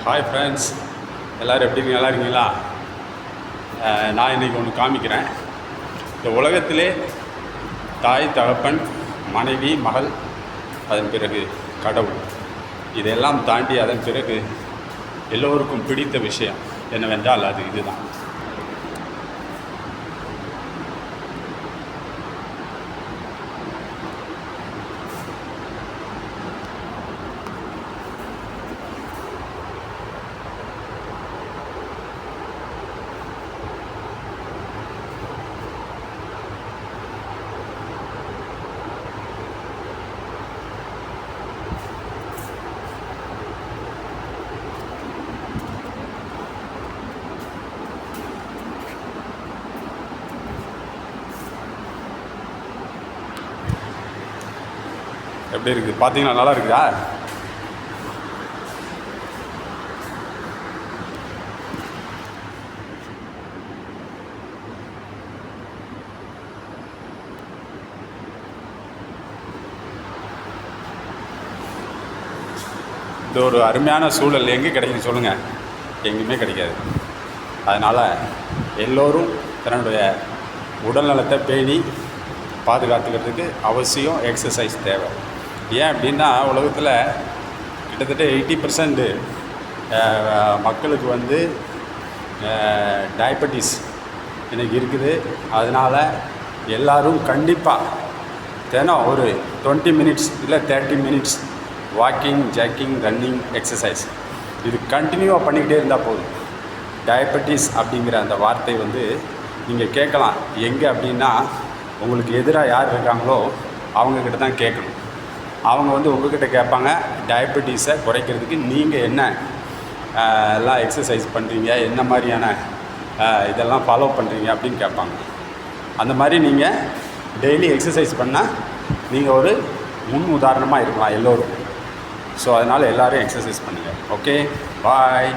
Hi friends, எல்லோரும் எப்படி இருக்கீங்க? நல்லா இருக்கீங்களா? நான் இன்றைக்கி ஒன்று காமிக்கிறேன். இந்த உலகத்திலே தாய், தகப்பன், மனைவி, மகள், அதன் பிறகு கடவுள், இதையெல்லாம் தாண்டி அதன் பிறகு எல்லோருக்கும் பிடித்த விஷயம் என்னவென்றால் அது இதுதான். எப்படி இருக்குது பார்த்தீங்கன்னா? நல்லா இருக்குதா? இது ஒரு அருமையான சூழல் எங்கே கிடைக்குன்னு சொல்லுங்கள்? எங்கேயுமே கிடைக்காது. அதனால் எல்லோரும் தன்னுடைய உடல்நலத்தை பேணி பாதுகாத்துக்கிறதுக்கு அவசியம் எக்ஸசைஸ் தேவை. ஏன் அப்படின்னா, உலகத்தில் கிட்டத்தட்ட 80% மக்களுக்கு வந்து டயபெட்டிஸ் இன்றைக்கி இருக்குது. அதனால் எல்லோரும் கண்டிப்பாக தினம் ஒரு 20 மினிட்ஸ் இல்லை 30 minutes walking, jogging, running, exercise இது கண்டினியூவாக பண்ணிக்கிட்டே இருந்தால் போதும். டயபெட்டிஸ் அப்படிங்கிற அந்த வார்த்தை வந்து நீங்கள் கேட்கலாம் எங்கே அப்படின்னா, உங்களுக்கு எதிராக யார் இருக்காங்களோ அவங்கக்கிட்ட தான் கேட்கணும். அவங்க வந்து உங்கள்கிட்ட கேட்பாங்க, டயபெட்டிஸை குறைக்கிறதுக்கு நீங்கள் என்ன எல்லாம் எக்ஸசைஸ் பண்ணுறீங்க, என்ன மாதிரியான இதெல்லாம் ஃபாலோ பண்ணுறீங்க அப்படின்னு கேட்பாங்க. அந்த மாதிரி நீங்கள் டெய்லி எக்ஸசைஸ் பண்ணால் நீங்கள் ஒரு முன் உதாரணமாக இருக்கலாம் எல்லோரும். ஸோ அதனால் எல்லோரும் எக்ஸசைஸ் பண்ணுங்கள். ஓகே, பாய்.